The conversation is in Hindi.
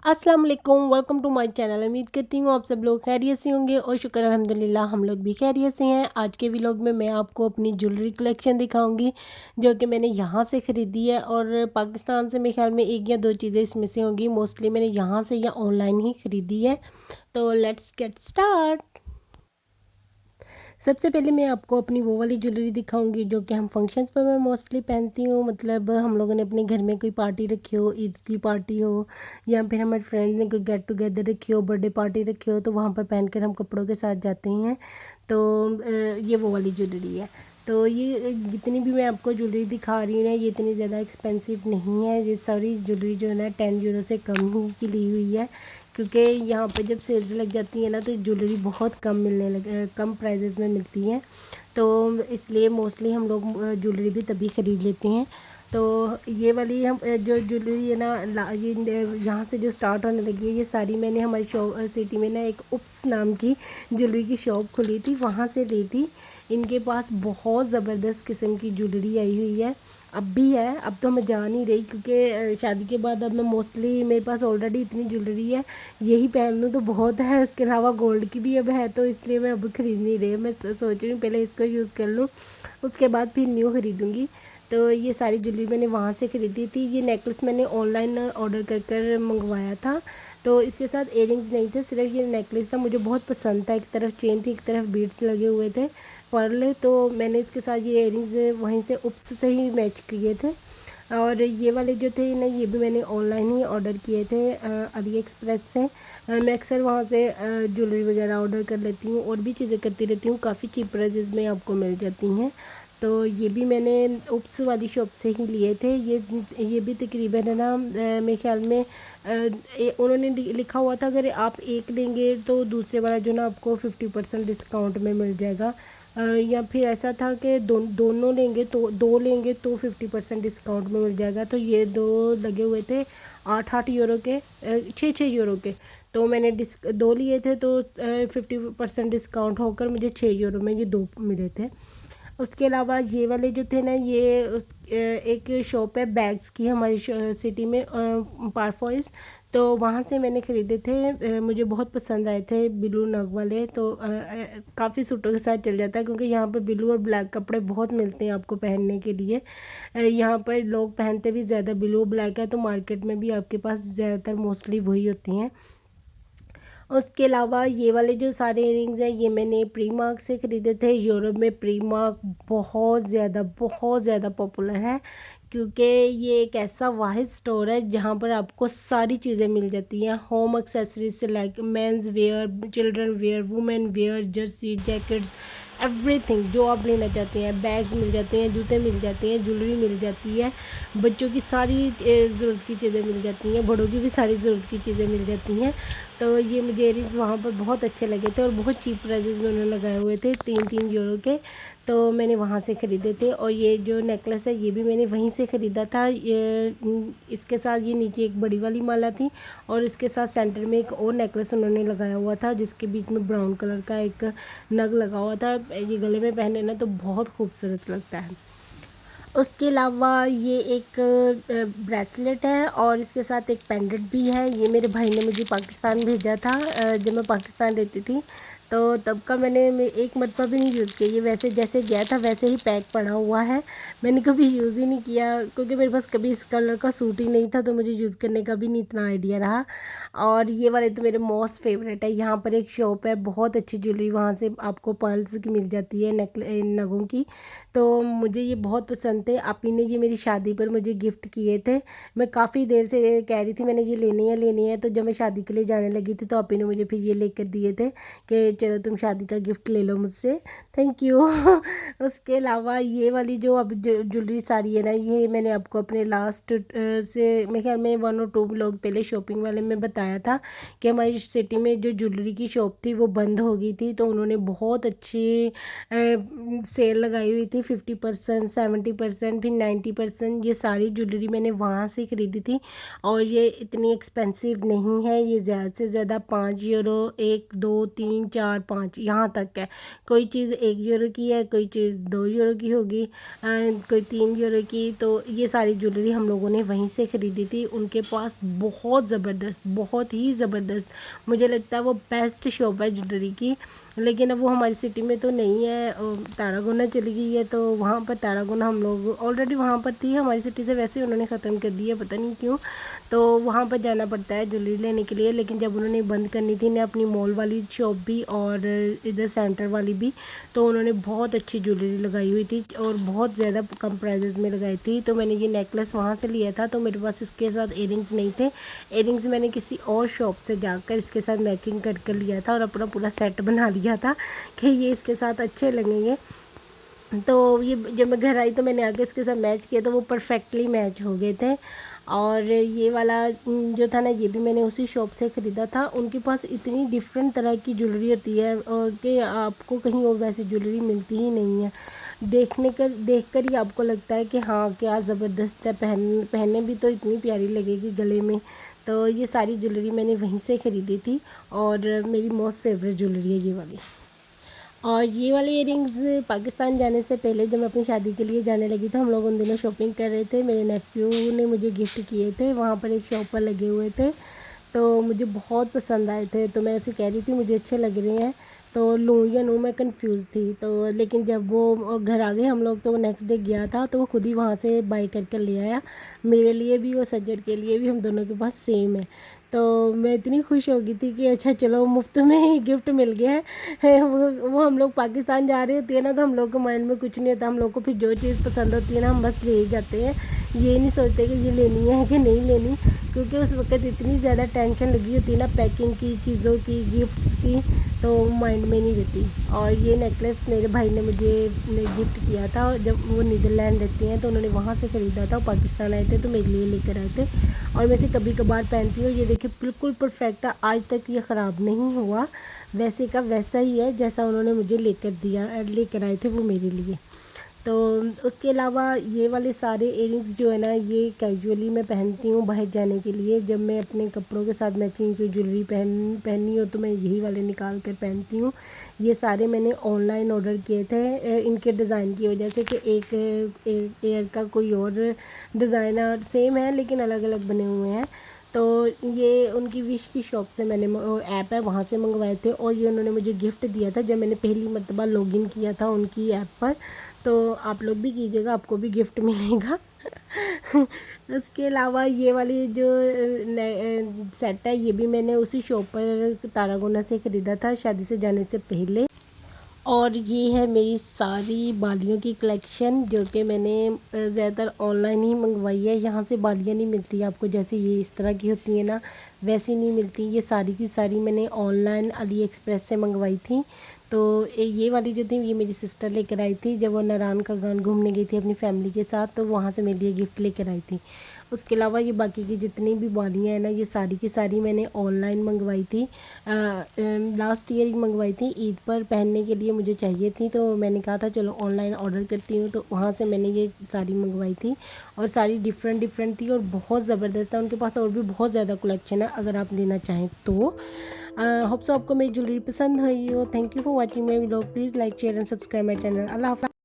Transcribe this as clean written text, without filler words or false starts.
अस्सलाम वालेकुम, वेलकम टू माय चैनल। उम्मीद करती हूँ आप सब लोग खैरियत से होंगे और शुक्र अल्हम्दुलिल्लाह हम लोग भी खैरियत से हैं। आज के व्लॉग में मैं आपको अपनी ज्वेलरी कलेक्शन दिखाऊंगी जो कि मैंने यहाँ से ख़रीदी है। और पाकिस्तान से मेरे ख्याल में एक या दो चीज़ें इसमें से होंगी, मोस्टली मैंने यहाँ से या ऑनलाइन ही ख़रीदी है। तो लेट्स गेट स्टार्ट। सबसे पहले मैं आपको अपनी वो वाली ज्वेलरी दिखाऊंगी जो कि हम फंक्शंस पर मैं मोस्टली पहनती हूँ। मतलब हम लोगों ने अपने घर में कोई पार्टी रखी हो, ईद की पार्टी हो या फिर हमारे फ्रेंड्स ने कोई गेट टुगेदर रखी हो, बर्थडे पार्टी रखी हो, तो वहाँ पर पहनकर हम कपड़ों के साथ जाते हैं। तो ये वो वाली ज्वेलरी है। तो ये जितनी भी मैं आपको ज्वेलरी दिखा रही हूँ ना, ये इतनी ज़्यादा एक्सपेंसिव नहीं है। ये सारी ज्वेलरी जो है ना 10 यूरो से कम ही की ली हुई है, क्योंकि यहाँ पर जब सेल्स लग जाती है ना तो ज्वेलरी बहुत कम प्राइजेज़ में मिलती है। तो इसलिए मोस्टली हम लोग ज्वेलरी भी तभी ख़रीद लेते हैं। तो ये वाली हम जो ज्वेलरी है ना, ये यहाँ से जो स्टार्ट होने लगी है, ये सारी मैंने हमारी शॉप सिटी में ना एक उप्स नाम की ज्वेलरी की शॉप खुली थी, वहाँ से ली थी। इनके पास बहुत ज़बरदस्त किस्म की ज्वेलरी आई हुई है, अब भी है। अब तो मैं जा नहीं रही क्योंकि शादी के बाद अब मैं मोस्टली, मेरे पास ऑलरेडी इतनी ज्वेलरी है, यही पहन लूँ तो बहुत है। उसके अलावा गोल्ड की भी अब है, तो इसलिए मैं अब ख़रीद नहीं रही। मैं सोच रही हूँ पहले इसको यूज़ कर लूँ, उसके बाद फिर न्यू ख़रीदूँगी। तो ये सारी ज्वेलरी मैंने वहाँ से ख़रीदी थी। ये नेकलेस मैंने ऑनलाइन ऑर्डर कर मंगवाया था। तो इसके साथ इयरिंग्स नहीं थे, सिर्फ ये नेकलेस था। मुझे बहुत पसंद था, एक तरफ चेन थी, एक तरफ बीड्स लगे हुए थे पर्ल। तो मैंने इसके साथ ये इयरिंग्स वहीं से उप्स से ही मैच किए थे। और ये वाले जो थे ना, ये भी मैंने ऑनलाइन ही ऑर्डर किए थे अली एक्सप्रेस से। मैं अक्सर वहाँ से ज्वेलरी वगैरह ऑर्डर कर लेती हूँ और भी चीज़ें करती रहती हूँ, काफ़ी चीप प्राइजेज़ में आपको मिल जाती हैं। तो ये भी मैंने उप्स वाली शॉप से ही लिए थे। ये भी तकरीबन है ना, मेरे ख्याल में उन्होंने लिखा हुआ था अगर आप एक लेंगे तो दूसरे वाला जो ना आपको 50% डिस्काउंट में मिल जाएगा। या फिर ऐसा था कि दोनों लेंगे तो 2 लेंगे तो 50% डिस्काउंट में मिल जाएगा। तो ये 2 लगे हुए थे 8-8 यूरो के, 6-6 यूरो के। तो मैंने 2 लिए थे तो 50% डिस्काउंट होकर मुझे 6 यूरो में ये 2 मिले थे। उसके अलावा ये वाले जो थे ना, ये एक शॉप है बैग्स की हमारी सिटी में, पारफॉइस। तो वहाँ से मैंने ख़रीदे थे, मुझे बहुत पसंद आए थे ब्लू नग वाले। तो काफ़ी सूटों के साथ चल जाता है, क्योंकि यहाँ पर ब्लू और ब्लैक कपड़े बहुत मिलते हैं आपको पहनने के लिए। यहाँ पर लोग पहनते भी ज़्यादा ब्लू ब्लैक है, तो मार्केट में भी आपके पास ज़्यादातर मोस्टली वही होती हैं। उसके अलावा ये वाले जो सारे इयरिंग्स हैं, ये मैंने प्रीमार्क से ख़रीदे थे। यूरोप में प्रीमार्क बहुत ज़्यादा पॉपुलर है, क्योंकि ये एक ऐसा वाहिद स्टोर है जहाँ पर आपको सारी चीज़ें मिल जाती हैं, होम एक्सेसरीज से like men's wear, children wear, women wear, jersey, jackets, everything जो आप लेना चाहते हैं। बैग्स मिल जाते हैं, जूते मिल जाते हैं, ज्वेलरी मिल जाती है, बच्चों की सारी ज़रूरत की चीज़ें मिल जाती हैं, बड़ों की भी सारी ज़रूरत की चीज़ें मिल जाती हैं। तो ये मुझे इयरिंग्स वहाँ पर बहुत अच्छे लगे थे और बहुत चीप प्राइजेज़ में उन्होंने लगाए हुए थे, 3-3 यूरो के। तो मैंने वहाँ से ख़रीदे थे। और ये जो नेकलेस है ये भी मैंने वहीं से ख़रीदा था। इसके साथ ये नीचे एक बड़ी वाली माला थी और इसके साथ सेंटर में एक और नेकलेस उन्होंने लगाया हुआ था, जिसके बीच में ब्राउन कलर का एक नग लगा हुआ था। ये गले में पहने ना तो बहुत खूबसूरत लगता है। उसके अलावा ये एक ब्रेसलेट है और इसके साथ एक पेंडेंट भी है। ये मेरे भाई ने मुझे पाकिस्तान भेजा था, जब मैं पाकिस्तान रहती थी, तो तब का मैंने एक मरतबा भी नहीं यूज़ किया। ये वैसे जैसे गया था वैसे ही पैक पड़ा हुआ है, मैंने कभी यूज़ ही नहीं किया, क्योंकि मेरे पास कभी इस कलर का सूट ही नहीं था, तो मुझे यूज़ करने का भी नहीं इतना आइडिया रहा। और ये वाले तो मेरे मोस्ट फेवरेट है। यहाँ पर एक शॉप है, बहुत अच्छी ज्वेलरी वहाँ से आपको पर्ल्स की मिल जाती है, नगों की। तो मुझे ये बहुत पसंद थे। आपी ने ये मेरी शादी पर मुझे गिफ्ट किए थे। मैं काफ़ी देर से कह रही थी मैंने ये लेनी है, तो जब मैं शादी के लिए जाने लगी थी तो आपी ने मुझे फिर ये लेकर दिए थे कि चलो तुम शादी का गिफ्ट ले लो मुझसे, थैंक यू। उसके अलावा ये वाली जो अब ज्वेलरी सारी है ना, ये मैंने आपको अपने लास्ट से मेरे ख्याल में 1 और 2 लोग पहले शॉपिंग वाले में बताया था कि हमारी सिटी में जो ज्वेलरी की शॉप थी वो बंद हो गई थी। तो उन्होंने बहुत अच्छी सेल लगाई हुई थी, 50%, 70%, फिर 90%। ये सारी ज्वेलरी मैंने वहाँ से ख़रीदी थी और ये इतनी एक्सपेंसिव नहीं है। ये ज़्यादा से ज़्यादा 5 यूरो, 1, 2, 3, 4 5 यहाँ तक है। कोई चीज़ 1 यूरो की है, कोई चीज़ 2 यूरो की होगी, कोई 3 यूरो की। तो ये सारी ज्वेलरी हम लोगों ने वहीं से ख़रीदी थी। उनके पास बहुत ज़बरदस्त, बहुत ही ज़बरदस्त, मुझे लगता है वो बेस्ट शॉप है ज्वेलरी की। लेकिन अब वो हमारी सिटी में तो नहीं है, तारागुना चली गई है। तो वहाँ पर तारागुना हम लोग ऑलरेडी वहाँ पर थी हमारी सिटी से, वैसे उन्होंने ख़त्म कर दिया, पता नहीं क्यों। तो वहाँ पर जाना पड़ता है ज्वेलरी लेने के लिए। लेकिन जब उन्होंने बंद करनी थी ना अपनी मॉल वाली शॉप भी और इधर सेंटर वाली भी, तो उन्होंने बहुत अच्छी ज्वेलरी लगाई हुई थी और बहुत ज़्यादा कम प्राइजेज़ में लगाई थी। तो मैंने ये नेकलेस वहाँ से लिया था। तो मेरे पास इसके साथ इयरिंग्स नहीं थे। इयरिंग्स मैंने किसी और शॉप से जाकर इसके साथ मैचिंग कर लिया था और अपना पूरा सेट बना लिया था कि ये इसके साथ अच्छे लगेंगे। तो ये जब मैं घर आई तो मैंने आके इसके साथ मैच किया तो वो परफेक्टली मैच हो गए थे। और ये वाला जो था ना, ये भी मैंने उसी शॉप से ख़रीदा था। उनके पास इतनी डिफरेंट तरह की ज्वेलरी होती है कि आपको कहीं और वैसी ज्वेलरी मिलती ही नहीं है। देख कर ही आपको लगता है कि हाँ क्या ज़बरदस्त है, पहनने भी तो इतनी प्यारी लगेगी गले में। तो ये सारी ज्वेलरी मैंने वहीं से ख़रीदी थी और मेरी मोस्ट फेवरेट ज्वेलरी है ये वाली। और ये वाले इयरिंग्स पाकिस्तान जाने से पहले जब मैं अपनी शादी के लिए जाने लगी तो हम लोग उन दिनों शॉपिंग कर रहे थे। मेरे नेफ्यू ने मुझे गिफ्ट किए थे, वहाँ पर एक शॉप पर लगे हुए थे। तो मुझे बहुत पसंद आए थे। तो मैं उसे कह रही थी मुझे अच्छे लग रहे हैं, तो लूँ या लूँ, मैं कंफ्यूज थी। तो लेकिन जब वो घर आ गए हम लोग, तो वो नेक्स्ट डे गया था तो वो खुद ही वहाँ से बाई कर ले आया। मेरे लिए भी और सज्जर के लिए भी, हम दोनों के पास सेम है। तो मैं इतनी खुश हो गई थी कि अच्छा चलो मुफ्त में ही गिफ्ट मिल गया है। वो हम लोग पाकिस्तान जा रहे होते हैं ना, तो हम लोग के माइंड में कुछ नहीं होता। हम लोग को फिर जो चीज़ पसंद होती है ना, हम बस ले ही जाते हैं। ये नहीं सोचते कि ये लेनी है कि नहीं लेनी, क्योंकि उस वक्त इतनी ज़्यादा टेंशन लगी होती है ना पैकिंग की, चीज़ों की, गिफ्ट्स की, तो माइंड में नहीं रहती। और ये नेकलेस मेरे भाई ने मुझे गिफ्ट किया था। जब वो नीदरलैंड रहते हैं तो उन्होंने वहाँ से ख़रीदा था। पाकिस्तान आए थे तो मेरे लिए लेकर आए थे और मैं इसे कभी कभार पहनती हूँ। ये देखिए बिल्कुल परफेक्ट है, आज तक ये ख़राब नहीं हुआ, वैसे का वैसा ही है जैसा उन्होंने मुझे लेकर आए थे वो मेरे लिए। तो उसके अलावा ये वाले सारे इयरिंग्स जो है ना, ये कैजुअली मैं पहनती हूँ बाहर जाने के लिए। जब मैं अपने कपड़ों के साथ मैचिंग की ज्वेलरी पहननी हो तो मैं यही वाले निकाल कर पहनती हूँ। ये सारे मैंने ऑनलाइन ऑर्डर किए थे इनके डिज़ाइन की वजह से, कि एक एयर का कोई और डिज़ाइनर सेम है लेकिन अलग अलग बने हुए हैं। तो ये उनकी विश की शॉप से मैंने ऐप है वहाँ से मंगवाए थे और ये उन्होंने मुझे गिफ्ट दिया था जब मैंने पहली मर्तबा लॉगिन किया था उनकी ऐप पर। तो आप लोग भी कीजिएगा, आपको भी गिफ्ट मिलेगा। उसके अलावा ये वाली जो सेट है, ये भी मैंने उसी शॉप पर तारागुना से ख़रीदा था शादी से जाने से पहले। और ये है मेरी सारी बालियों की कलेक्शन, जो कि मैंने ज़्यादातर ऑनलाइन ही मंगवाई है। यहाँ से बालियाँ नहीं मिलती आपको, जैसे ये इस तरह की होती है ना, वैसी नहीं मिलती। ये सारी की सारी मैंने ऑनलाइन अली एक्सप्रेस से मंगवाई थी। तो ये वाली जो थी ये मेरी सिस्टर लेकर आई थी जब वो नारायण का गान घूमने गई थी अपनी फैमिली के साथ, तो वहाँ से मेरे लिए गिफ्ट लेकर आई थी। उसके अलावा ये बाकी की जितनी भी बालियाँ हैं ना, ये सारी की सारी मैंने ऑनलाइन मंगवाई थी। लास्ट ईयर ही मंगवाई थी, ईद पर पहनने के लिए मुझे चाहिए थी। तो मैंने कहा था चलो ऑनलाइन ऑर्डर करती हूँ, तो वहाँ से मैंने ये सारी मंगवाई थी और सारी डिफरेंट डिफरेंट थी और बहुत ज़बरदस्त था। उनके पास और भी बहुत ज़्यादा कलेक्शन है, अगर आप लेना चाहें तो। होप सो आपको मेरी ज्वेलरी पसंद आई हो। Thank you for watching my vlog. Please like share and subscribe my channel. अल्लाह हाफ़िज़।